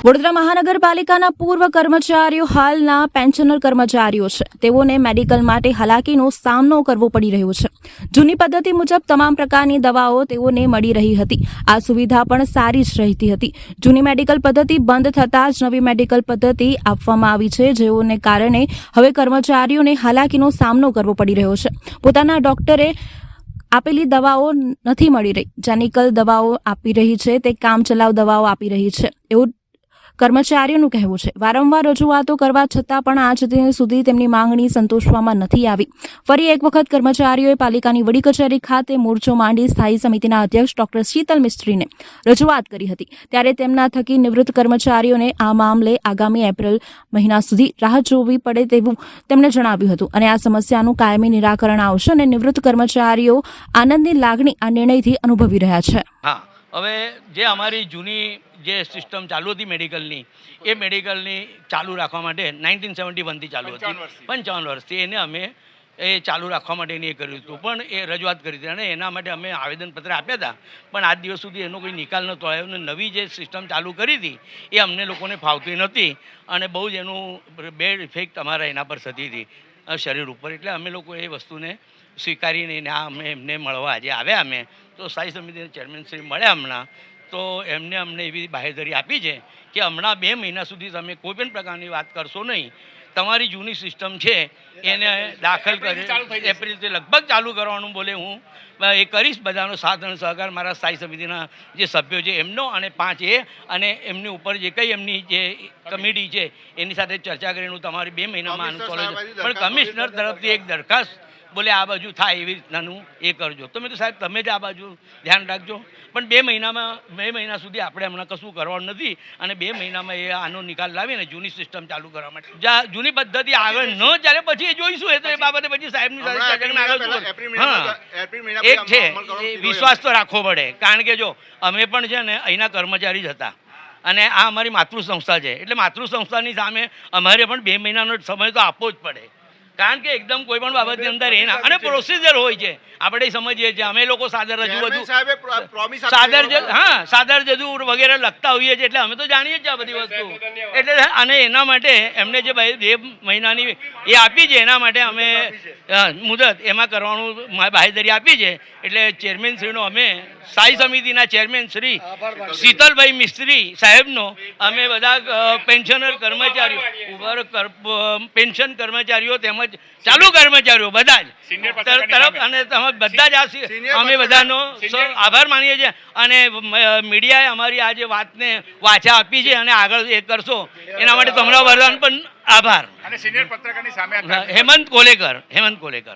વડોદરા મહાનગરપાલિકાના પૂર્વ કર્મચારીઓ હાલના પેન્શનર કર્મચારીઓ છે. તેઓને મેડિકલ માટે હાલાકીનો સામનો કરવો પડી રહ્યો છે. જૂની પદ્ધતિ મુજબ તમામ પ્રકારની દવાઓ તેઓને મળી રહી હતી. આ સુવિધા પણ સારી જ રહેતી હતી. જૂની મેડિકલ પદ્ધતિ બંધ થતાં જ નવી મેડિકલ પદ્ધતિ આપવામાં આવી છે, જેઓને કારણે હવે કર્મચારીઓને હાલાકીનો સામનો કરવો પડી રહ્યો છે. પોતાના ડોક્ટરે આપેલી દવાઓ નથી મળી રહી. જેનિકલ દવાઓ આપી રહી છે તે કામચલાઉ દવાઓ આપી રહી છે એવું કર્મચારીઓનું કહેવું છે. વારંવાર રજૂઆતો કરવા છતાં પણ આજ સુધી તેમની માંગણી સંતોષવામાં નથી આવી. ફરી એક વખત કર્મચારીઓએ પાલિકાની વડી કચેરી ખાતે મોરચો માંડી સ્થાયી સમિતિના અધ્યક્ષ ડોક્ટર શીતલ મિસ્ત્રીને રજૂઆત કરી હતી. ત્યારે તેમના થકી નિવૃત્ત કર્મચારીઓને આ મામલે આગામી એપ્રિલ મહિના સુધી રાહ જોવી પડે તેવું તેમણે જણાવ્યું હતું અને આ સમસ્યાનું કાયમી નિરાકરણ આવશે અને નિવૃત્ત કર્મચારીઓ આનંદની લાગણી આ નિર્ણયથી અનુભવી રહ્યા છે. હા, હવે જે અમારી જૂની જે સિસ્ટમ ચાલુ હતી મેડિકલની, એ મેડિકલની ચાલુ રાખવા માટે 1971થી ચાલુ હતી, 55 વર્ષથી એને અમે એ ચાલુ રાખવા માટેની એ કર્યું હતું, પણ એ રજૂઆત કરી હતી અને એના માટે અમે આવેદનપત્ર આપ્યા હતા, પણ આજ દિવસ સુધી એનો કોઈ નિકાલ નહોતો આવ્યો અને નવી જે સિસ્ટમ ચાલુ કરી હતી એ અમને લોકોને ફાવતી નહોતી અને બહુ જ એનું બેડ ઇફેક્ટ અમારા એના પર થતી હતી શરીર ઉપર. એટલે અમે લોકો એ વસ્તુને સ્વીકારીને અમે એમને મળવા આજે આવ્યા. અમે તો સ્થાયી સમિતિના ચેરમેન શ્રી મળ્યા હમણાં, તો એમને અમને એવી બાહેધરી આપી છે કે હમણાં 2 મહિના સુધી તમે કોઈ પણ પ્રકારની વાત કરશો નહીં. તમારી જૂની સિસ્ટમ છે એને દાખલ કરી એપ્રિલથી લગભગ ચાલુ કરવાનું બોલે હું એ કરીશ. બધાનો સાથ અને સહકાર મારા સ્થાયી સમિતિના જે સભ્યો છે એમનો અને 5A અને એમની ઉપર જે કંઈ એમની જે કમિટી છે એની સાથે ચર્ચા કરીને હું તમારી 2 મહિનામાં આનું સોલ્વ. પણ કમિશનર તરફથી એક દરખાસ્ત બોલે આ બાજુ થાય એવી રીતનાનું એ કરજો. તો મેં તો સાહેબ તમે જ આ બાજુ ધ્યાન રાખજો, પણ 2 મહિના સુધી આપણે હમણાં કશું કરવાનું નથી અને 2 મહિનામાં એ આનો નિકાલ લાવીને જૂની સિસ્ટમ ચાલુ કરવા માટે જૂની પદ્ધતિ આગળ ન ચાલે પછી એ જોઈશું. એ તો એ બાબતે પછી સાહેબની સાથે એક છે વિશ્વાસ તો રાખવો પડે, કારણ કે જો અમે પણ છે ને અહીંના કર્મચારી જ હતા અને આ અમારી માતૃ સંસ્થા છે, એટલે માતૃ સંસ્થાની સામે અમારે પણ 2 મહિનાનો સમય તો આપવો જ પડે, કારણ કે એકદમ કોઈ પણ બાબતની અંદર એના અને પ્રોસિજર હોય છે. આપણે સમજીએ છીએ, અમે લોકો સાદર રજૂ બધું સાદર જજુ વગેરે લખતા હોઈએ છીએ, એટલે અમે તો જાણીએ છીએ આ બધી વસ્તુ. એટલે અને એના માટે એમને જે 2 મહિનાની એ આપી છે એના માટે અમે મુદત એમાં કરવાનું બાહેધરી આપી છે. એટલે ચેરમેનશ્રીનો અમે સ્થાયી સમિતિના ચેરમેન શ્રી શીતલભાઈ મિસ્ત્રી સાહેબનો અમે બધા પેન્શનર કર્મચારીઓ પેન્શન કર્મચારીઓ તેમજ ચાલુ કર્મચારીઓ બધા જ તરફ અને બધા જ અમે બધાનો આભાર માનીએ છીએ અને મીડિયાએ અમારી આ જે વાતને વાચા આપી છે અને આગળ એ કરશો એના માટે તમારા વરદાન પણ આભાર. હેમંત કોલેકર.